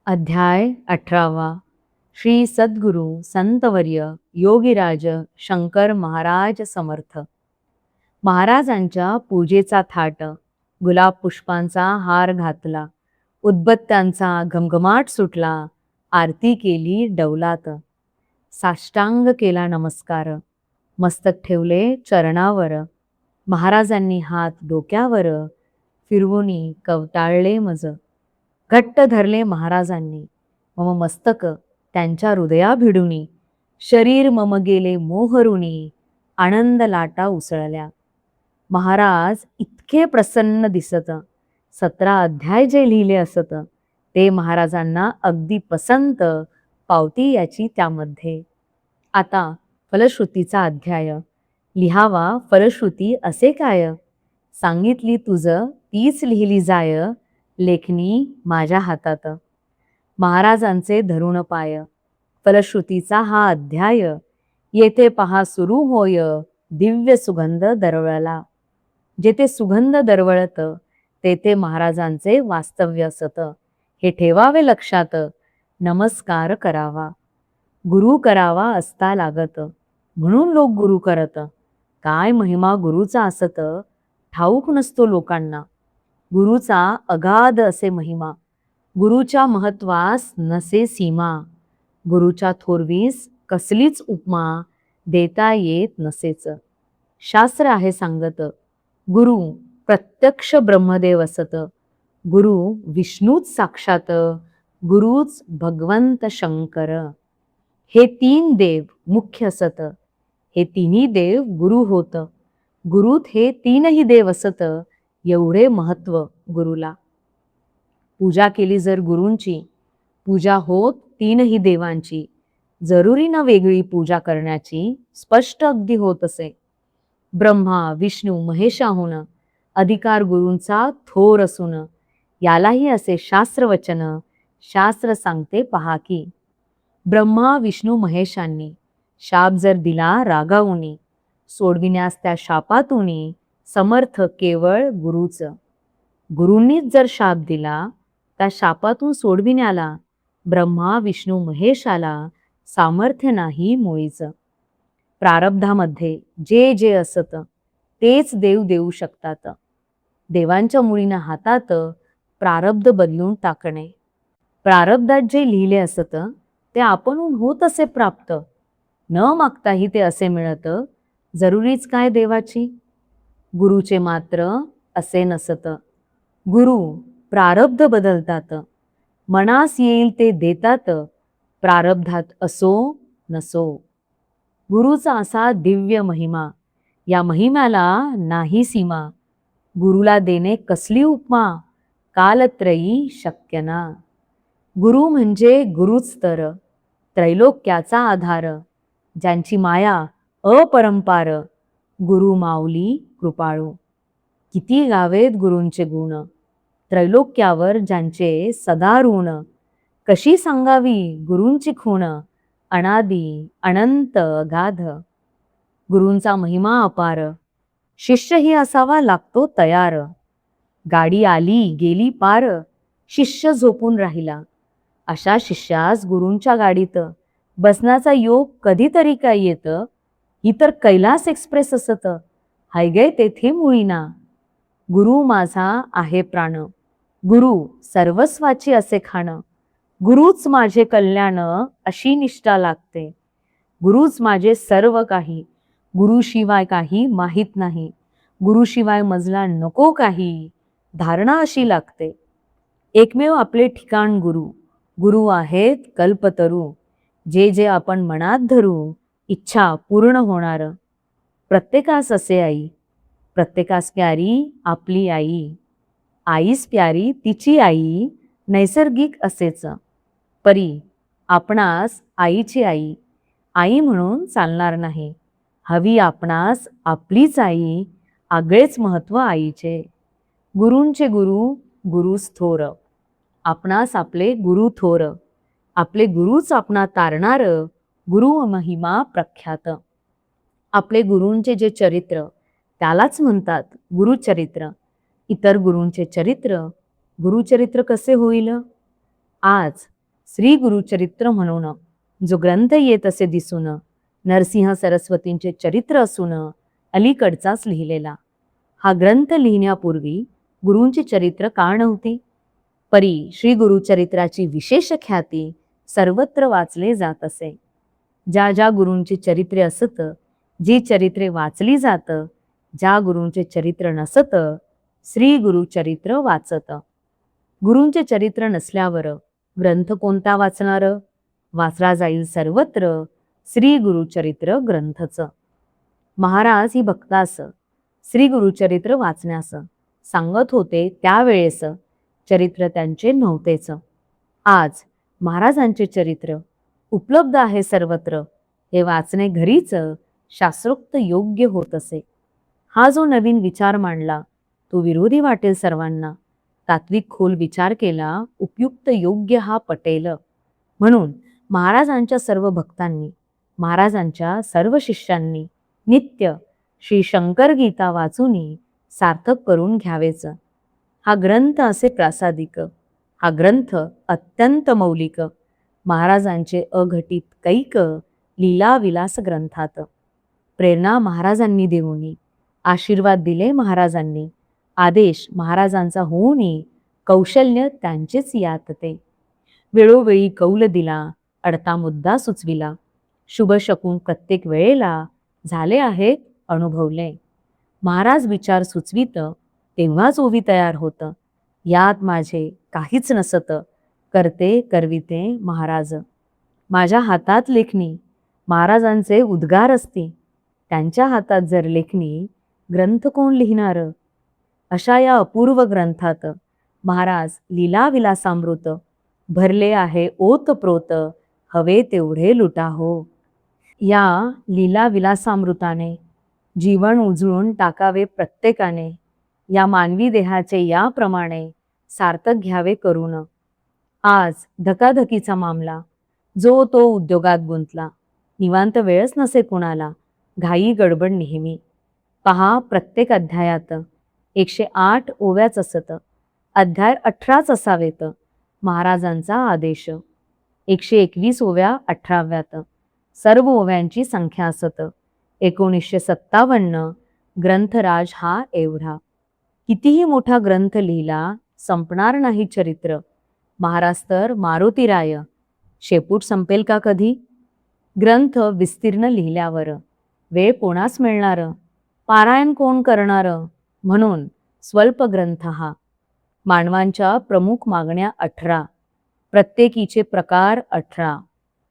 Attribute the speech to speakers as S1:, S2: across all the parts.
S1: अध्याय 18. श्री सद्गुरु संतवर्य योगीराज शंकर महाराज समर्थ. महाराजांच्या पूजेचा थाट, गुलाब पुष्पांचा हार घातला, उदबत्त्यांचा घमघमाट सुटला, आरती केली डौलात, साष्टांग केला नमस्कार, मस्तक ठेवले चरणावर, महाराजांनी हात डोक्यावर, फिरवुनी कवटाळले मज, घट्ट धरले महाराजांनी मम मस्तक त्यांच्या हृदया भिडुनी, शरीर मम गेले मोहरुनी, आनंद लाटा उसळल्या. महाराज इतके प्रसन्न दिसत, 17 अध्याय जे लिहिले असत ते महाराजांना अगदी पसंत पावती याची त्यामध्ये. आता फलश्रुतीचा अध्याय लिहावा. फलश्रुती असे काय, सांगितली तुझ तीच लिहिली जाय, लेखनी माझ्या हातात. महाराजांचे धरुण पाय, फलश्रुतीचा हा अध्याय, येथे पहा सुरू होय दिव्य सुगंध दरवळला. जेथे सुगंध दरवळत तेथे महाराजांचे वास्तव्य असत, हे ठेवावे लक्षात. नमस्कार करावा, गुरु करावा असता लागत, म्हणून लोक गुरु करत. काय महिमा गुरुचा असत ठाऊक नसतो लोकांना. गुरुचा अगाध असे महिमा, गुरुच्या महत्वास नसे सीमा. गुरुच्या थोरवीस कसलीच उपमा देता येत नसेच. शास्त्र आहे सांगत, गुरु प्रत्यक्ष ब्रह्मदेव असत, गुरु विष्णूच साक्षात, गुरुच भगवंत शंकर. हे 3 देव मुख्य असत, हे तिन्ही देव गुरु होत. गुरुत हे 3ही देव असत, एवढे महत्व गुरुला. पूजा केली जर गुरूंची, पूजा होत 3ही देवांची. जरुरी न वेगळी पूजा करण्याची, स्पष्ट अगदी होत असे. ब्रह्मा विष्णू महेशाहून अधिकार गुरूंचा थोर असून, यालाही असे शास्त्रवचन शास्त्र सांगते पहा की. ब्रह्मा विष्णू महेशांनी शाप जर दिला रागावुनी, सोडविण्यास त्या शापातूनी समर्थ केवळ गुरुच. गुरूंनीच जर शाप दिला, त्या शापातून सोडविण्याला ब्रह्मा विष्णू महेशाला सामर्थ्य नाही मुळीच. प्रारब्धामध्ये जे जे असत तेच देव देऊ शकतात. देवांच्या मुळीनं हातात प्रारब्ध बदलून टाकणे. प्रारब्धात जे लिहिले असत ते आपणहून होत असे प्राप्त, न मागताही ते असे मिळत. जरुरीच काय देवाची. गुरुचे मात्र असे नसत. गुरु प्रारब्ध बदलतात, मनास येईल ते देतात, प्रारब्धात असो नसो. गुरुचा असा दिव्य महिमा, या महिम्याला नाही सीमा. गुरुला देणे कसली उपमा, कालत्रयी शक्य ना. गुरु म्हणजे गुरुच तर, त्रैलोक्याचा आधार, ज्यांची माया अपरंपार, गुरु माऊली कृपाळू. किती गावेत गुरूंचे गुण, त्रैलोक्यावर ज्यांचे सदा ऋण. कशी सांगावी गुरूंची खूण, अनादी अनंत अगाध. गुरूंचा महिमा अपार, शिष्यही असावा लागतो तयार. गाडी आली गेली पार, शिष्य झोपून राहिला, अशा शिष्यास गुरूंच्या गाडीत बसण्याचा योग कधीतरी काय येत. ही तर कैलास एक्सप्रेस असत, हायगे तेथे मुळीना. गुरु माझा आहे प्राण, गुरु सर्वस्वाची असे खाण. गुरुच माझे कल्याण अशी निष्ठा लागते. गुरुच माझे सर्व काही, गुरुशिवाय काही माहीत नाही. गुरुशिवाय मजला नको काही, धारणा अशी लागते. एकमेव आपले ठिकाण गुरु, गुरु आहेत कल्पतरू. जे जे आपण मनात धरू, इच्छा पूर्ण होणार. प्रत्येकास असे आई, प्रत्येकास प्यारी आपली आई. आईस प्यारी तिची आई, नैसर्गिक असेच. परी आपणास आईची आई, आई म्हणून चालणार नाही. हवी आपणास आपलीच आई, आगळेच महत्व आईचे. गुरूंचे गुरु गुरुच थोर, आपणास आपले गुरु थोर. आपले गुरुच आपणा तारणार, गुरु महिमा प्रख्यात. आपले गुरूंचे जे चरित्र त्यालाच म्हणतात गुरुचरित्र. इतर गुरूंचे चरित्र गुरुचरित्र कसे होईल. आज श्री गुरुचरित्र म्हणून जो ग्रंथ येत असे दिसून नरसिंह सरस्वतींचे चरित्र असून अलीकडचाच लिहिलेला. हा ग्रंथ लिहिण्यापूर्वी गुरूंचे चरित्र का नव्हते? परी श्री गुरुचरित्राची विशेष ख्याती सर्वत्र वाचले जात असे. ज्या ज्या गुरूंची चरित्रे असत, जी चरित्रे वाचली जात, ज्या गुरूंचे चरित्र नसत, श्री गुरुचरित्र वाचत. गुरूंचे चरित्र नसल्यावर ग्रंथ कोणता वाचणार? वाचला जाईल सर्वत्र श्री गुरुचरित्र ग्रंथच. महाराज ही भक्तास श्री गुरुचरित्र वाचण्यास सांगत होते त्यावेळेस चरित्र त्यांचे नव्हतेच. आज महाराजांचे चरित्र उपलब्ध आहे सर्वत्र. हे वाचणे घरीच शास्त्रोक्त योग्य होत असे. हा जो नवीन विचार मांडला तो विरोधी वाटेल सर्वांना. तात्विक खोल विचार केला उपयुक्त योग्य हा पटेल. म्हणून महाराजांच्या सर्व भक्तांनी, महाराजांच्या सर्व शिष्यांनी नित्य श्री शंकर गीता वाचूनी सार्थक करून घ्यावेच. हा ग्रंथ असे प्रासादिक, हा ग्रंथ अत्यंत मौलिक. महाराजांचे अघटित कैक लीलाविलास ग्रंथात. प्रेरणा महाराजांनी देऊनी, आशीर्वाद दिले महाराजांनी, आदेश महाराजांचा होऊनी, कौशल्य त्यांचेच यात ते. वेळोवेळी कौल दिला, अडता मुद्दा सुचविला, शुभ शकून प्रत्येक वेळेला झाले आहेत अनुभवले. महाराज विचार सुचवित तेव्हाच ओवी तयार होत. यात माझे काहीच नसत, करते करविते महाराज. माझ्या हातात लेखणी महाराजांचे उद्गार असते. त्यांच्या हातात जर लेखणी, ग्रंथ कोण लिहिणार? अशा या अपूर्व ग्रंथात महाराज लीलाविलासामृत भरले आहे ओतप्रोत, हवे तेवढे लुटा हो. या लीलाविलासामृताने जीवन उजळून टाकावे प्रत्येकाने. या मानवी देहाचे याप्रमाणे सार्थक घ्यावे करून. आज धकाधकीचा मामला, जो तो उद्योगात गुंतला, निवांत वेळच नसे कुणाला, घाई गडबड नेहमी. पहा प्रत्येक अध्यायात 108 ओव्याच असत. अध्याय 18च असावेत. महाराजांचा आदेश 121 ओव्या 18व्यात. सर्व ओव्यांची संख्या असत 1957. ग्रंथराज हा एवढा. कितीही मोठा ग्रंथ लिहिला संपणार नाही चरित्र. महाराज तर मारुतीराय, शेपूट संपेल का कधी? ग्रंथ विस्तीर्ण लिहिल्यावर वेळ कोणास मिळणार? पारायण कोण करणार? म्हणून स्वल्प ग्रंथ हा. मानवांच्या प्रमुख मागण्या 18, प्रत्येकीचे प्रकार 18.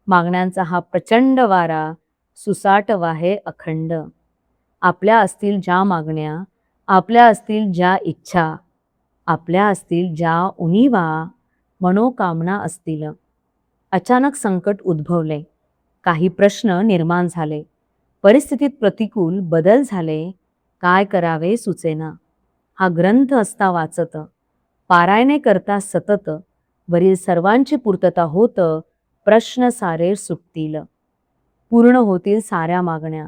S1: मागण्यांचा हा प्रचंड वारा सुसाट वाहे अखंड. आपल्या असतील ज्या मागण्या, आपल्या असतील ज्या इच्छा, आपल्या असतील ज्या उणीवा, मनोकामना असतील. अचानक संकट उद्भवले, काही प्रश्न निर्माण झाले, परिस्थितीत प्रतिकूल बदल झाले, काय करावे सुचेना. हा ग्रंथ असता वाचत, पारायणे करता सतत, वरील सर्वांची पूर्तता होत, प्रश्न सारे सुटतील. पूर्ण होतील साऱ्या मागण्या,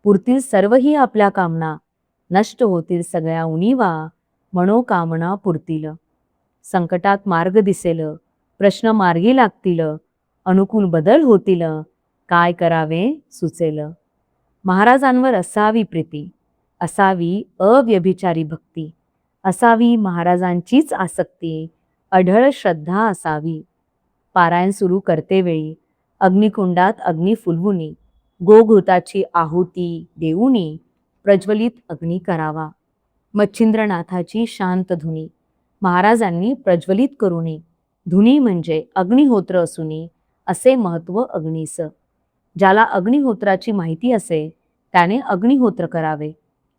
S1: पुरतील सर्वही आपल्या कामना, नष्ट होतील सगळ्या उणीवा, मनोकामना पुरतील. संकटात मार्ग दिसेल, प्रश्न मार्गी लागतील, अनुकूल बदल होतील, काय करावे सुचेल. महाराजांवर असावी प्रीती, असावी अव्यभिचारी भक्ती, असावी महाराजांचीच आसक्ती, अढळ श्रद्धा असावी. पारायण सुरू करतेवेळी अग्निकुंडात अग्नी फुलवुनी, गोघृताची आहुती देऊनी प्रज्वलित अग्नी करावा. मच्छिंद्रनाथाची शांत धुनी महाराजांनी प्रज्वलित करूनी. धुनी म्हणजे अग्निहोत्र असुनी, असे महत्व अग्नीस. ज्याला अग्निहोत्राची माहिती असे त्याने अग्निहोत्र करावे,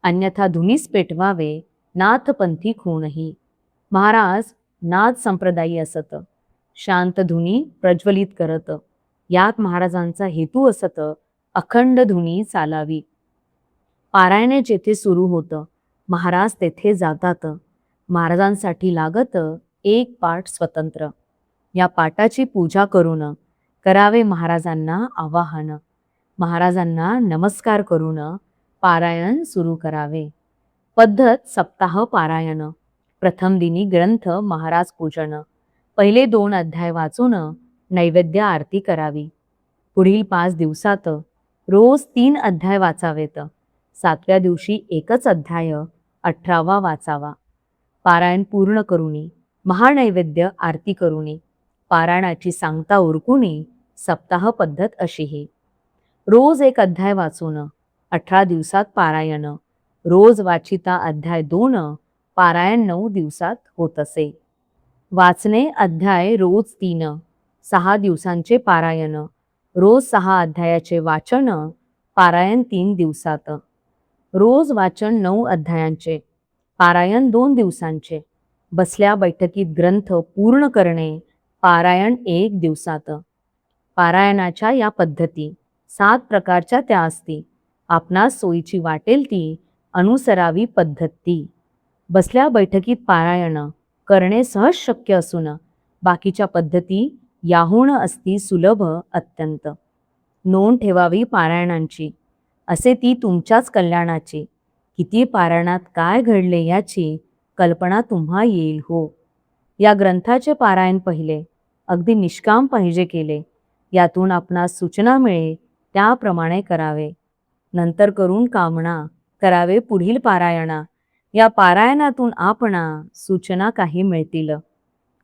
S1: अन्यथा धुनीस पेटवावे, नाथपंथी खूनही. महाराज नाथ संप्रदायी असत, शांत धुनी प्रज्वलित करत. यात महाराजांचा हेतू असत अखंड धुनी चालावी. पारायणे जेथे सुरू होतं महाराज तेथे जातात. महाराजांसाठी लागत एक पाठ स्वतंत्र. या पाठाची पूजा करून करावे महाराजांना आवाहन. महाराजांना नमस्कार करून पारायण सुरू करावे. पद्धत सप्ताह पारायण. प्रथम दिनी ग्रंथ महाराज पूजन. पहिले 2 अध्याय वाचून नैवेद्य आरती करावी. पुढील 5 दिवसात रोज 3 अध्याय वाचावेत. 7व्या दिवशी एकच अध्याय 18वा वाचावा. पारायण पूर्ण करुनी महानैवेद्य आरती करुनी पारायणाची सांगता उरकुनी सप्ताह पद्धत अशीही. रोज एक अध्याय वाचून 18 दिवसात पारायण. रोज वाचिता अध्याय 2 पारायण 9 दिवसात होत असे. वाचणे अध्याय रोज 3 6 दिवसांचे पारायण. रोज 6 अध्यायाचे वाचन पारायण 3 दिवसात. रोज वाचन 9 अध्यायांचे पारायण 2 दिवसांचे. बसल्या बैठकीत ग्रंथ पूर्ण करणे पारायण 1 दिवसात. पारायणाच्या या पद्धती 7 प्रकारच्या त्या असती. आपणास सोयीची वाटेल ती अनुसरावी पद्धत ती. बसल्या बैठकीत पारायण करणे सहज शक्य असून बाकीच्या पद्धती याहून असती सुलभ अत्यंत. नोंद ठेवावी पारायणांची असे ती तुमच्याच कल्याणाची. किती पारायणात काय घडले याची कल्पना तुम्हा येईल हो. या ग्रंथाचे पारायण पहिले अगदी निष्काम पाहिजे केले. यातून आपणास सूचना मिळे त्याप्रमाणे करावे. नंतर करून कामना करावे पुढील पारायणा. या पारायणातून आपणा सूचना काही मिळतील.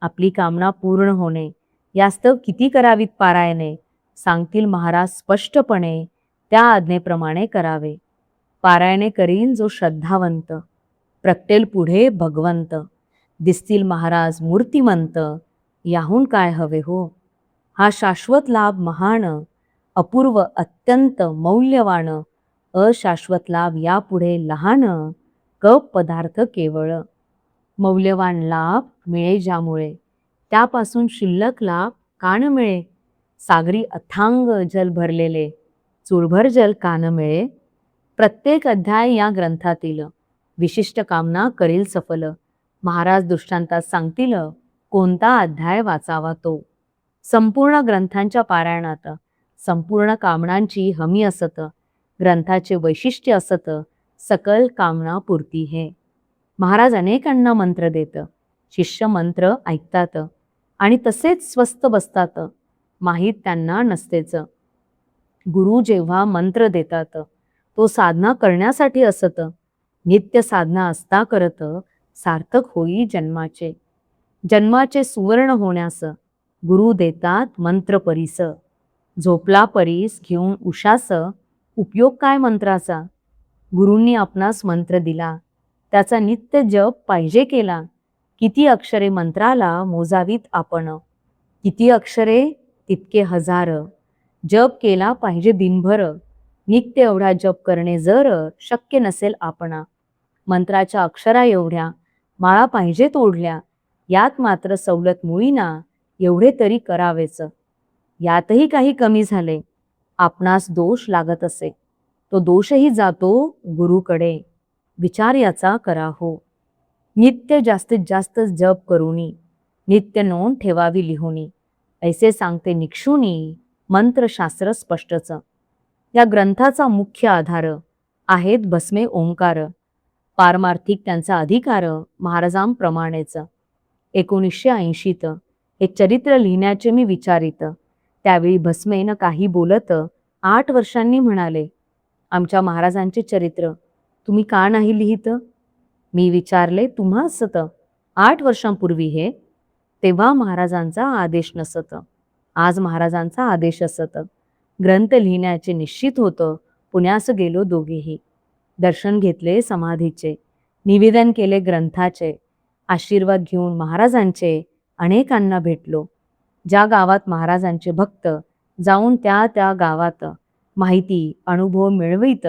S1: आपली कामना पूर्ण होणे यास्तव किती करावीत पारायणे सांगतील महाराज स्पष्टपणे. त्या आज्ञेप्रमाणे करावे. पारायणे करील जो श्रद्धावंत प्रगटेल पुढे भगवंत. दिसतील महाराज मूर्तिमंत याहून काय हवे हो. हा शाश्वत लाभ महान अपूर्व अत्यंत मौल्यवान. अशाश्वत लाभ यापुढे लहान कप पदार्थ केवळ. मौल्यवान लाभ मिळे ज्यामुळे त्यापासून शिल्लक लाभ का न मिळे. सागरी अथांग जल भरलेले चुळभर जल का न मिळे. प्रत्येक अध्याय या ग्रंथातील विशिष्ट कामना करील सफल. महाराज दृष्टांतात सांगतील कोणता अध्याय वाचावा तो. संपूर्ण ग्रंथांच्या पारायणात संपूर्ण कामनांची हमी असत. ग्रंथाचे वैशिष्ट्य असत सकल कामना पूर्ती हे. महाराज अनेकांना मंत्र देत. शिष्य मंत्र ऐकतात आणि तसेच स्वस्थ बसतात. माहीत त्यांना नसतेच. गुरु जेव्हा मंत्र देतात तो साधना करण्यासाठी असत. नित्य साधना असता करत सार्थक होई जन्माचे. जन्माचे सुवर्ण होण्यास गुरु देतात मंत्र परीस. झोपला परीस घेऊन उशास उपयोग काय मंत्राचा. गुरूंनी आपणास मंत्र दिला त्याचा नित्य जप पाहिजे केला. किती अक्षरे मंत्राला मोजावीत आपण. किती अक्षरे तितके हजार. जप केला पाहिजे दिनभर. नित्य एवढा जप करणे जर शक्य नसेल आपणा. मंत्राच्या अक्षरा एवढ्या माळा पाहिजे तोडल्या. यात मात्र सवलत मुळीना एवढे तरी करावेच. यातही काही कमी झाले आपणास दोष लागत असे तो दोषही जातो गुरुकडे. विचार याचा करा हो. नित्य जास्तीत जास्त जप करूनी नित्य नोंद ठेवावी लिहूनी ऐसे सांगते निक्षुनी मंत्रशास्त्र स्पष्टच. या ग्रंथाचा मुख्य आधार आहेत भस्मे ओंकार. पारमार्थिक त्यांचा अधिकार महाराजांप्रमाणेच. 1980त हे चरित्र लिहिण्याचे मी विचारित. त्यावेळी भस्मेन काही बोलत 8 वर्षांनी म्हणाले, आमच्या महाराजांचे चरित्र तुम्ही का नाही लिहित. मी विचारले तुम्हा असत. 8 वर्षांपूर्वी हे. तेव्हा महाराजांचा आदेश नसत. आज महाराजांचा आदेश असत. ग्रंथ लिहिण्याचे निश्चित होतं. पुण्यास गेलो दोघेही. दर्शन घेतले समाधीचे. निवेदन केले ग्रंथाचे. आशीर्वाद घेऊन महाराजांचे अनेकांना भेटलो. ज्या गावात महाराजांचे भक्त जाऊन त्या त्या गावात माहिती अनुभव मिळवित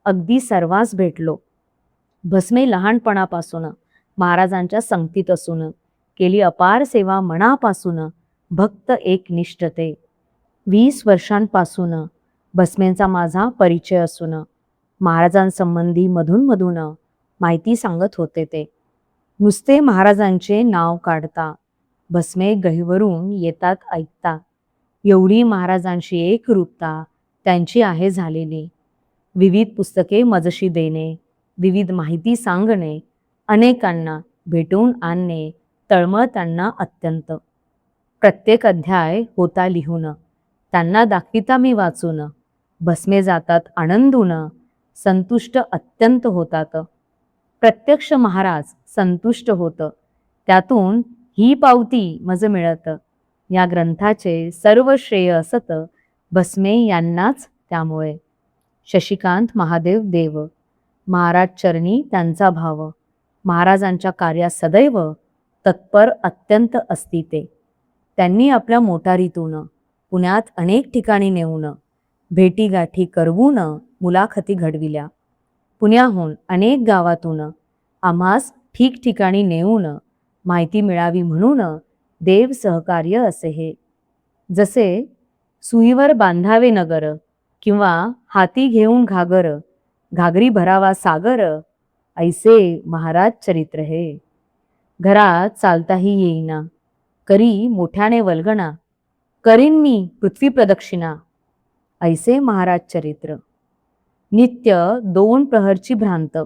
S1: अगदी सर्वांस भेटलो. भस्मे लहानपणापासून महाराजांच्या संगतीत असून केली अपार सेवा मनापासून भक्त एकनिष्ठते. 20 वर्षांपासून भस्मेंचा माझा परिचय असून महाराजांसंबंधी मधून मधून माहिती सांगत होते ते. नुसते महाराजांचे नाव काढता भस्मे गहिवरून येतात ऐकता. एवढी महाराजांशी एकरूपता त्यांची आहे झालेली. विविध पुस्तके मजशी देणे, विविध माहिती सांगणे, अनेकांना भेटून आणणे तळमळताना अत्यंत. प्रत्येक अध्याय होता लिहून, त्यांना दाखविता मी वाचून. भस्मे जातात आनंदून, संतुष्ट अत्यंत होतात. प्रत्यक्ष महाराज संतुष्ट होत, त्यातून ही पावती मज मिळत. या ग्रंथाचे सर्व श्रेय असत, भस्मे यांनाच त्यामुळे. शशिकांत महादेव देव. महाराज चरणी त्यांचा भाव. महाराजांच्या कार्यात सदैव तत्पर अत्यंत असती ते. त्यांनी आपल्या मोटारीतून पुण्यात अनेक ठिकाणी नेऊन, भेटीगाठी करवून मुलाखती घडविल्या. पुण्याहून अनेक गावातून आम्हास ठिकठिकाणी नेऊन माहिती मिळावी म्हणून देव सहकार्य असे हे. जसे सुईवर बांधावे नगर, किंवा हाती घेऊन घागर, घागरी भरावा सागर, ऐसे महाराज चरित्र हे. घरात चालताही येईना, करी मोठ्याने वल्गना, करीन मी पृथ्वी प्रदक्षिणा, ऐसे महाराज चरित्र. नित्य 2 प्रहरची भ्रांत,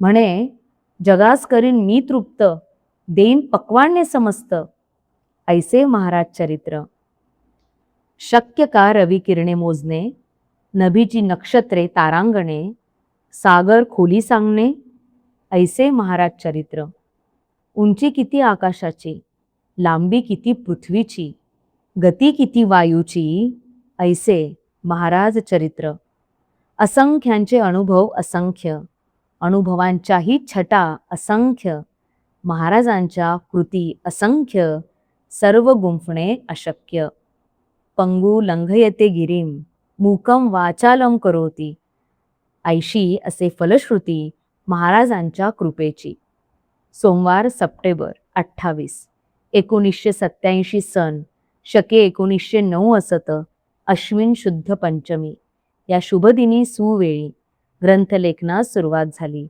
S1: म्हणे जगास करीन मी तृप्त, देईन पक्वान्य समस्त, ऐसे महाराज चरित्र. शक्य का रवी किरणे मोजणे, नभीची नक्षत्रे तारांगणे, सागर खोली सांगणे, ऐसे महाराज चरित्र. उंची किती आकाशाची, लांबी किती पृथ्वीची, गती किती वायूची, ऐसे महाराज चरित्र. असंख्यांचे अनुभव असंख्य, अनुभवांच्याही छटा असंख्य, महाराजांच्या कृती असंख्य, सर्व गुंफणे अशक्य. पंगू लंघयते गिरीम, मूकम वाचालम करोती, ऐशी असे फलश्रुती महाराजांच्या कृपेची. सोमवार सप्टेंबर 28, 1987 सन, शके 1909 असत, अश्विन शुद्ध पंचमी. या शुभदिनी सुवेळी ग्रंथलेखनास सुरुवात झाली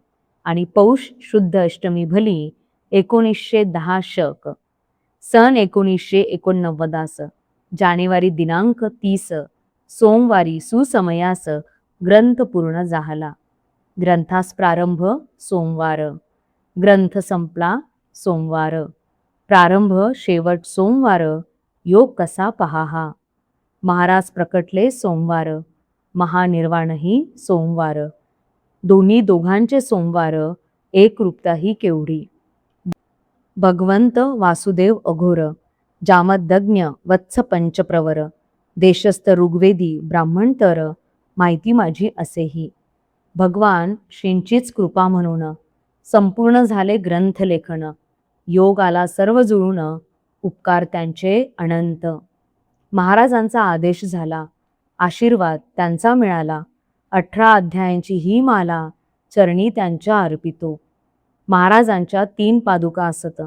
S1: आणि पौष शुद्ध अष्टमी भली 1910 शक. सन 1989 जानेवारी दिनांक 30 सोमवारी सुसमयास ग्रंथ पूर्ण झाला. ग्रंथास प्रारंभ सोमवार, ग्रंथ संपला सोमवार. प्रारंभ शेवट सोमवार, योग कसा पहाहा. महाराज प्रकटले सोमवार, महानिर्वाणही सोमवार. दोघांचे सोमवार, एकरूपताही केवढी. भगवंत वासुदेव अघोर, जामदग्न वत्स पंचप्रवर, देशस्थ ऋग्वेदी ब्राह्मण तर, माहिती माझी असेही. भगवान श्रींचीच कृपा म्हणून संपूर्ण झाले ग्रंथलेखन. योग आला सर्व जुळून, उपकार त्यांचे अनंत. महाराजांचा आदेश झाला, आशीर्वाद त्यांचा मिळाला. 18 अध्यायांची ही माला चरणी त्यांच्या अर्पितो. महाराजांच्या 3 पादुका असत.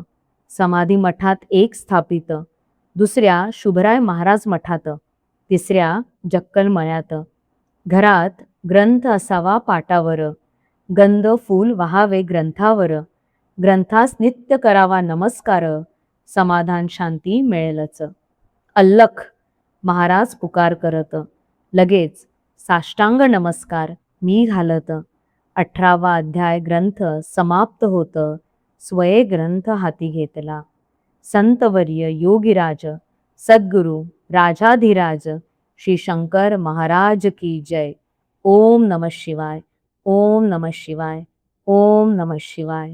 S1: समाधी मठात एक स्थापित, दुसऱ्या शुभराय महाराज मठात, तिसऱ्या जक्कल मळ्यात. घरात ग्रंथ असावा पाटावर, गंध फूल वहावे ग्रंथावर. ग्रंथास नित्य करावा नमस्कार, समाधान शांती मिळेलच. अल्लख महाराज पुकार करत, लगेच साष्टांग नमस्कार मी घालत. 18वा अध्याय ग्रंथ समाप्त होत, स्वये ग्रंथ हाती घेतला. संतवर्य योगीराज सद्गुरु राजाधिराज श्री शंकर महाराज की जय. ओम नमः शिवाय, ओम नमः शिवाय, ओम नमः शिवाय.